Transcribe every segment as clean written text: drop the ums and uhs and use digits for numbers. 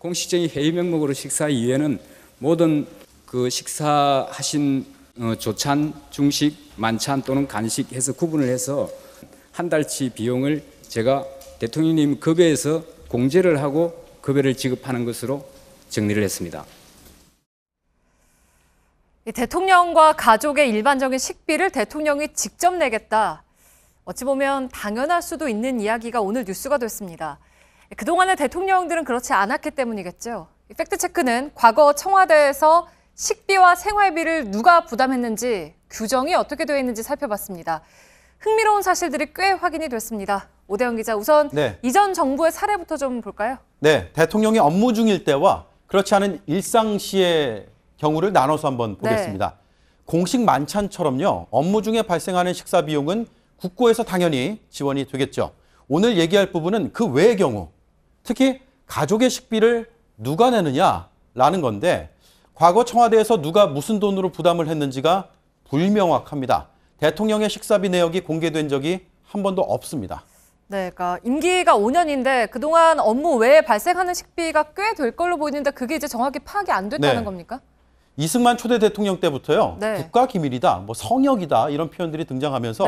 공식적인 회의 명목으로 식사 이외에는 모든 그 식사하신 조찬, 중식, 만찬 또는 간식 해서 구분을 해서 한 달치 비용을 제가 대통령님 급여에서 공제를 하고 급여를 지급하는 것으로 정리를 했습니다. 대통령과 가족의 일반적인 식비를 대통령이 직접 내겠다. 어찌 보면 당연할 수도 있는 이야기가 오늘 뉴스가 됐습니다. 그동안의 대통령들은 그렇지 않았기 때문이겠죠. 팩트체크는 과거 청와대에서 식비와 생활비를 누가 부담했는지 규정이 어떻게 되어 있는지 살펴봤습니다. 흥미로운 사실들이 꽤 확인이 됐습니다. 오대영 기자, 우선 이전 정부의 사례부터 좀 볼까요? 네, 대통령이 업무 중일 때와 그렇지 않은 일상시의 경우를 나눠서 한번 보겠습니다. 공식 만찬처럼요, 업무 중에 발생하는 식사 비용은 국고에서 당연히 지원이 되겠죠. 오늘 얘기할 부분은 그 외의 경우, 특히 가족의 식비를 누가 내느냐라는 건데 과거 청와대에서 누가 무슨 돈으로 부담을 했는지가 불명확합니다. 대통령의 식사비 내역이 공개된 적이 한 번도 없습니다. 네, 그러니까 임기가 5년인데 그동안 업무 외에 발생하는 식비가 꽤 될 걸로 보이는데 그게 이제 정확히 파악이 안 됐다는 겁니까? 이승만 초대 대통령 때부터요. 국가기밀이다, 뭐 성역이다 이런 표현들이 등장하면서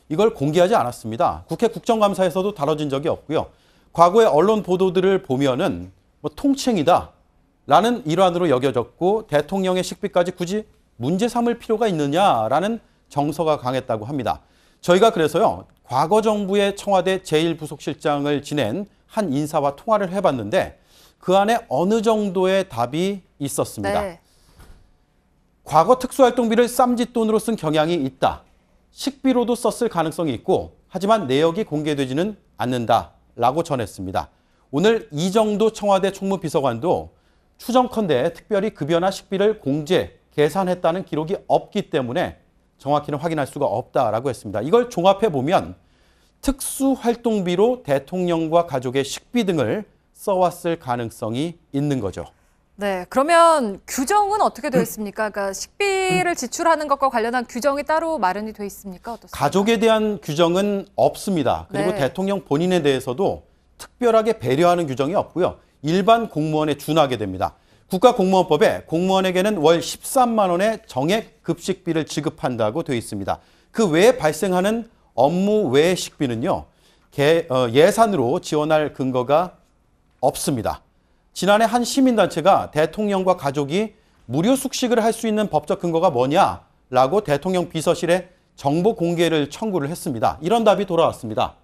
이걸 공개하지 않았습니다. 국회 국정감사에서도 다뤄진 적이 없고요. 과거의 언론 보도들을 보면은 뭐 통칭이다라는 일환으로 여겨졌고 대통령의 식비까지 굳이 문제 삼을 필요가 있느냐라는 정서가 강했다고 합니다. 저희가 그래서요. 과거 정부의 청와대 제1부속실장을 지낸 한 인사와 통화를 해봤는데 그 안에 어느 정도의 답이 있었습니다. 과거 특수활동비를 쌈짓돈으로 쓴 경향이 있다. 식비로도 썼을 가능성이 있고 하지만 내역이 공개되지는 않는다라고 전했습니다. 오늘 이정도 청와대 총무비서관도 추정컨대 특별히 급여나 식비를 공제, 계산했다는 기록이 없기 때문에 정확히는 확인할 수가 없다라고 했습니다. 이걸 종합해보면 특수활동비로 대통령과 가족의 식비 등을 써왔을 가능성이 있는 거죠. 네, 그러면 규정은 어떻게 되어 있습니까? 그러니까 식비를 지출하는 것과 관련한 규정이 따로 마련이 되어 있습니까? 어떻습니까? 가족에 대한 규정은 없습니다. 그리고 대통령 본인에 대해서도 특별하게 배려하는 규정이 없고요. 일반 공무원에 준하게 됩니다. 국가공무원법에 공무원에게는 월 13만 원의 정액 급식비를 지급한다고 되어 있습니다. 그 외에 발생하는 업무 외의 식비는요. 예산으로 지원할 근거가 없습니다. 지난해 한 시민단체가 대통령과 가족이 무료 숙식을 할 수 있는 법적 근거가 뭐냐라고 대통령 비서실에 정보 공개를 청구를 했습니다. 이런 답이 돌아왔습니다.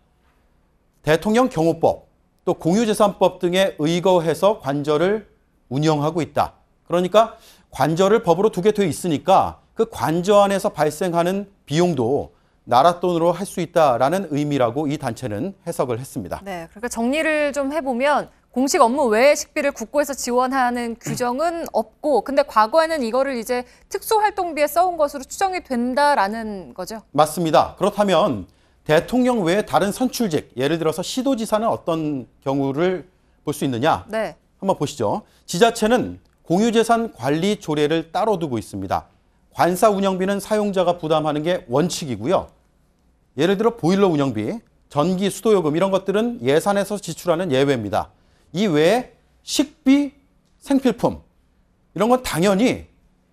대통령 경호법, 또 공유재산법 등에 의거해서 관저를 운영하고 있다. 그러니까 관저를 법으로 두게 돼 있으니까 그 관저 안에서 발생하는 비용도 나라 돈으로 할 수 있다라는 의미라고 이 단체는 해석을 했습니다. 네, 그러니까 정리를 좀 해보면 공식 업무 외의 식비를 국고에서 지원하는 규정은 없고 근데 과거에는 이거를 이제 특수활동비에 써온 것으로 추정이 된다라는 거죠? 맞습니다. 그렇다면 대통령 외에 다른 선출직, 예를 들어서 시도지사는 어떤 경우를 볼 수 있느냐? 한번 보시죠. 지자체는 공유재산 관리 조례를 따로 두고 있습니다. 관사 운영비는 사용자가 부담하는 게 원칙이고요. 예를 들어 보일러 운영비, 전기, 수도요금 이런 것들은 예산에서 지출하는 예외입니다. 이 외에 식비, 생필품 이런 건 당연히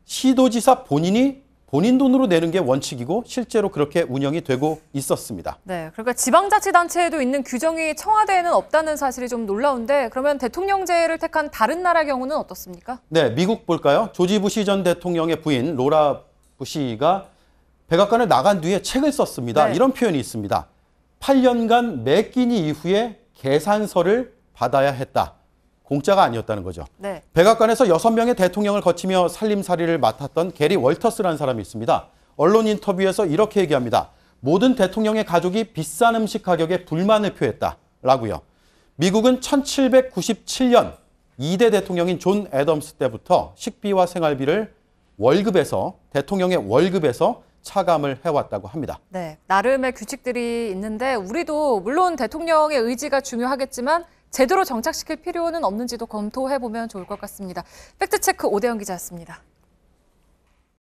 시도지사 본인이 본인 돈으로 내는 게 원칙이고 실제로 그렇게 운영이 되고 있었습니다. 네, 그러니까 지방자치단체에도 있는 규정이 청와대에는 없다는 사실이 좀 놀라운데 그러면 대통령제를 택한 다른 나라 경우는 어떻습니까? 네, 미국 볼까요? 조지 부시 전 대통령의 부인 로라 부시가 백악관을 나간 뒤에 책을 썼습니다. 이런 표현이 있습니다. 8년간 매 끼니 이후에 계산서를 받아야 했다. 공짜가 아니었다는 거죠. 백악관에서 6명의 대통령을 거치며 살림살이를 맡았던 게리 월터스라는 사람이 있습니다. 언론 인터뷰에서 이렇게 얘기합니다. 모든 대통령의 가족이 비싼 음식 가격에 불만을 표했다라고요. 미국은 1797년 2대 대통령인 존 애덤스 때부터 식비와 생활비를 월급에서 대통령의 월급에서 차감을 해왔다고 합니다. 네, 나름의 규칙들이 있는데 우리도 물론 대통령의 의지가 중요하겠지만 제대로 정착시킬 필요는 없는지도 검토해보면 좋을 것 같습니다. 팩트체크 오대영 기자였습니다.